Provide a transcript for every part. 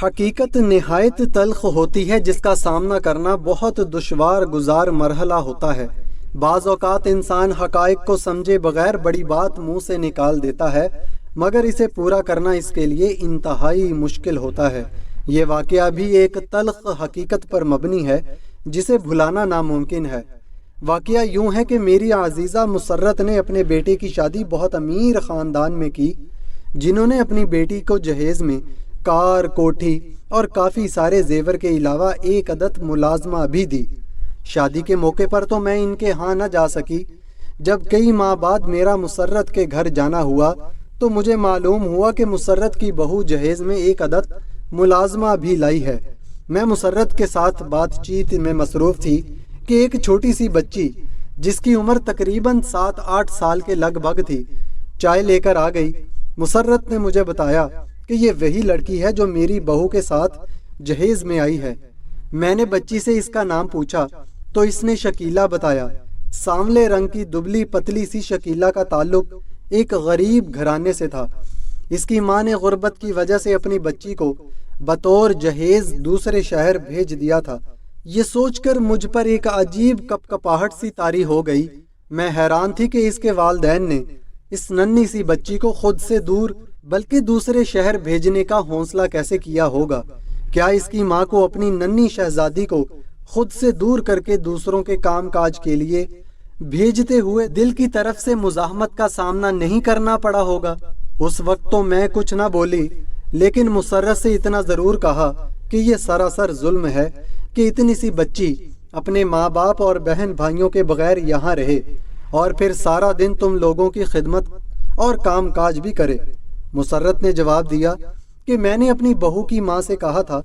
حقیقت نہایت تلخ ہوتی ہے جس کا سامنا کرنا بہت دشوار گزار مرحلہ ہوتا ہے۔ بعض اوقات انسان حقائق کو سمجھے بغیر بڑی بات منہ سے نکال دیتا ہے، مگر اسے پورا کرنا اس کے لیے انتہائی مشکل ہوتا ہے۔ یہ واقعہ بھی ایک تلخ حقیقت پر مبنی ہے جسے بھلانا ناممکن ہے۔ واقعہ یوں ہے کہ میری عزیزہ مسرت نے اپنے بیٹے کی شادی بہت امیر خاندان میں کی، جنہوں نے اپنی بیٹی کو جہیز میں کار، کوٹھی اور کافی سارے زیور کے علاوہ ایک عدد ملازمہ بھی دی۔ شادی کے موقع پر تو میں ان کے ہاں نہ جا سکی۔ جب کئی ماہ بعد میرا مسرت کے گھر جانا ہوا تو مجھے معلوم ہوا کہ مسرت کی بہو جہیز میں ایک عدد ملازمہ بھی لائی ہے۔ میں مسرت کے ساتھ بات چیت میں مصروف تھی کہ ایک چھوٹی سی بچی جس کی عمر تقریباً 7-8 سال کے لگ بھگ تھی چائے لے کر آ گئی۔ مسرت نے مجھے بتایا کہ یہ وہی لڑکی ہے جو میری بہو کے ساتھ جہیز میں آئی ہے۔ میں نے بچی سے اس کا نام پوچھا تو اس نے شکیلہ بتایا۔ سانولے رنگ کی دبلی پتلی سی شکیلہ کا تعلق ایک غریب گھرانے سے تھا۔ اس کی ماں نے غربت کی وجہ سے اپنی بچی کو بطور جہیز دوسرے شہر بھیج دیا تھا۔ یہ سوچ کر مجھ پر ایک عجیب کپکپاہٹ سی طاری ہو گئی۔ میں حیران تھی کہ اس کے والدین نے اس ننھی سی بچی کو خود سے دور بلکہ دوسرے شہر بھیجنے کا حوصلہ کیسے کیا ہوگا۔ کیا اس کی ماں کو اپنی ننھی شہزادی کو خود سے دور کر کے دوسروں کے کام کاج کے لیے بھیجتے ہوئے دل کی طرف سے مزاحمت کا سامنا نہیں کرنا پڑا ہوگا؟ اس وقت تو میں کچھ نہ بولی، لیکن مسرت سے اتنا ضرور کہا کہ یہ سراسر ظلم ہے کہ اتنی سی بچی اپنے ماں باپ اور بہن بھائیوں کے بغیر یہاں رہے اور پھر سارا دن تم لوگوں کی خدمت اور کام کاج بھی کرے۔ مسرت نے جواب دیا کہ میں نے اپنی بہو کی ماں سے کہا تھا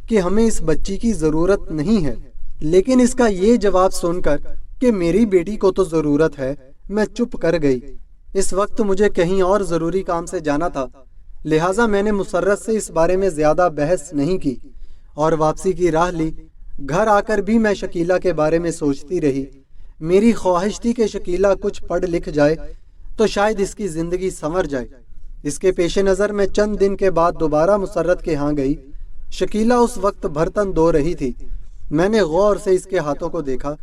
کہ ہمیں اس بچی کی ضرورت نہیں ہے، لیکن اس کا یہ جواب سن کر کہ میری بیٹی کو تو ضرورت ہے، میں چپ کر گئی۔ اس وقت مجھے کہیں اور ضروری کام سے جانا تھا، لہٰذا میں نے مسرت سے اس بارے میں زیادہ بحث نہیں کی اور واپسی کی راہ لی۔ گھر آ کر بھی میں شکیلہ کے بارے میں سوچتی رہی۔ میری خواہش تھی کہ شکیلہ کچھ پڑھ لکھ جائے تو شاید اس کی زندگی سنور جائے۔ اس کے پیش نظر میں چند دن کے بعد دوبارہ مسرت کے ہاں گئی۔ شکیلہ اس وقت برتن دھو رہی تھی۔ میں نے غور سے اس کے ہاتھوں کو دیکھا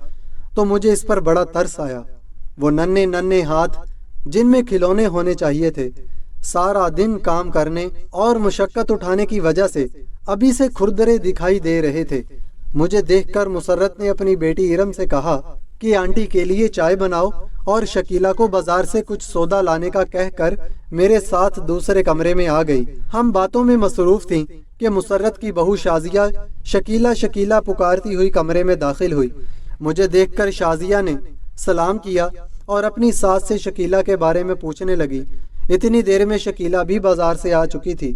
تو مجھے اس پر بڑا ترس آیا۔ وہ ننھے ننھے ہاتھ جن میں کھلونے ہونے چاہیے تھے، سارا دن کام کرنے اور مشقت اٹھانے کی وجہ سے ابھی سے کھردرے دکھائی دے رہے تھے۔ مجھے دیکھ کر مسرت نے اپنی بیٹی ارم سے کہا کہ آنٹی کے لیے چائے بناؤ اور شکیلہ کو بازار سے کچھ سودا لانے کا کہہ کر میرے ساتھ دوسرے کمرے میں آ گئی۔ ہم باتوں میں مصروف تھیں کہ مسرت کی بہو شازیہ شکیلہ شکیلہ پکارتی ہوئی کمرے میں داخل ہوئی۔ مجھے دیکھ کر شازیہ نے سلام کیا اور اپنی ساس سے شکیلہ کے بارے میں پوچھنے لگی۔ اتنی دیر میں شکیلہ بھی بازار سے آ چکی تھی۔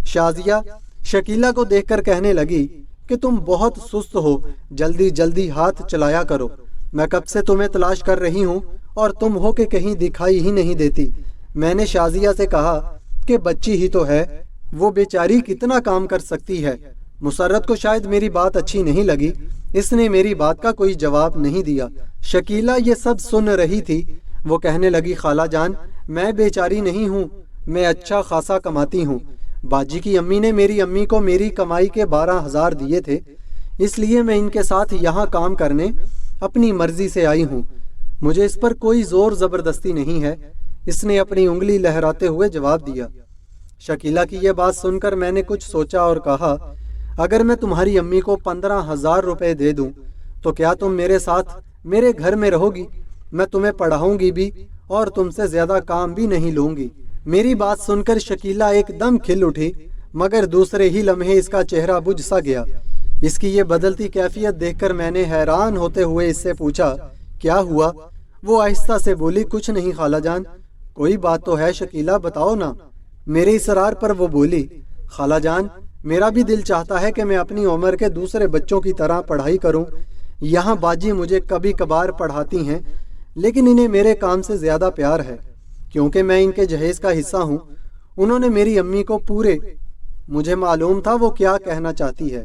شازیہ شکیلہ کو دیکھ کر کہنے لگی کہ تم بہت سست ہو، جلدی جلدی ہاتھ چلایا کرو۔ میں کب سے تمہیں تلاش کر رہی ہوں اور تم ہو کہ کہیں دکھائی ہی نہیں دیتی۔ میں نے شازیہ سے کہا کہ بچی ہی تو ہے، وہ بیچاری کتنا کام کر سکتی ہے۔ مسرت کو شاید میری بات اچھی نہیں لگی، اس نے میری بات کا کوئی جواب نہیں دیا۔ شکیلہ یہ سب سن رہی تھی۔ وہ کہنے لگی، خالہ جان، میں بیچاری نہیں ہوں، میں اچھا خاصا کماتی ہوں۔ باجی کی امی نے میری امی کو میری کمائی کے 12,000 دیے تھے، اس لیے میں ان کے ساتھ یہاں کام کرنے اپنی مرضی سے آئی ہوں۔ مجھے اس پر کوئی زور زبردستی نہیں ہے، اس نے اپنی انگلی لہراتے ہوئے جواب دیا۔ شکیلہ کی یہ بات سن کر میں نے کچھ سوچا اور کہا، اگر میں تمہاری امی کو 15,000 روپے دے دوں تو کیا تم میرے ساتھ میرے گھر میں رہو گی؟ میں تمہیں پڑھاؤں گی بھی اور تم سے زیادہ کام بھی نہیں لوں گی۔ میری بات سن کر شکیلہ ایک دم کھل اٹھی، مگر دوسرے ہی لمحے اس کا چہرہ بجھ سا گیا۔ اس کی یہ بدلتی کیفیت دیکھ کر میں نے حیران ہوتے ہوئے اس سے پوچھا، کیا ہوا؟ وہ آہستہ سے بولی، کچھ نہیں خالہ جان۔ کوئی بات تو ہے شکیلہ، بتاؤ نا۔ میرے اصرار پر وہ بولی، خالہ جان، میرا بھی دل چاہتا ہے کہ میں اپنی عمر کے دوسرے بچوں کی طرح پڑھائی کروں۔ یہاں باجی مجھے کبھی کبھار پڑھاتی ہیں، لیکن انہیں میرے کام سے زیادہ پیار ہے، کیونکہ میں ان کے جہیز کا حصہ ہوں۔ انہوں نے میری امی کو پورے، مجھے معلوم تھا وہ کیا کہنا چاہتی ہے،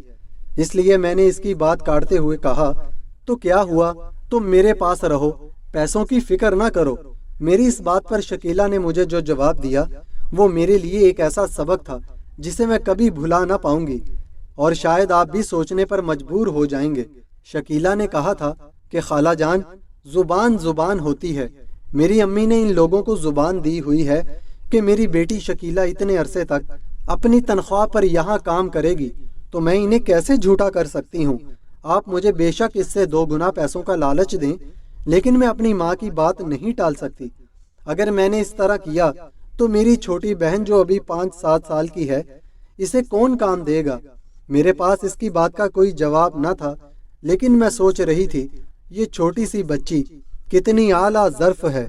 اس لیے میں نے اس کی بات کاٹتے ہوئے کہا، تو کیا ہوا؟ تم میرے پاس رہو، پیسوں کی فکر نہ کرو۔ میری اس بات پر شکیلہ نے مجھے جو جواب دیا وہ میرے لیے ایک ایسا سبق تھا جسے میں کبھی بھلا نہ پاؤں گی۔ اور شاید آپ بھی سوچنے پر مجبور ہو جائیں گے۔ شکیلہ نے کہا تھا کہ خالہ جان، زبان زبان ہوتی ہے۔ میری امی نے ان لوگوں کو زبان دی ہوئی ہے کہ میری بیٹی شکیلہ اتنے عرصے تک اپنی تنخواہ پر یہاں کام کرے گی، تو میں انہیں کیسے جھوٹا کر سکتی ہوں؟ آپ مجھے بے شک اس سے 2 گنا پیسوں کا لالچ دیں، لیکن میں اپنی ماں کی بات نہیں ٹال سکتی۔ اگر میں نے اس طرح کیا تو میری چھوٹی بہن جو ابھی 5-7 سال کی ہے، اسے کون کام دے گا؟ میرے پاس اس کی بات کا کوئی جواب نہ تھا، لیکن میں سوچ رہی تھی یہ چھوٹی سی بچی کتنی اعلیٰ ظرف ہے۔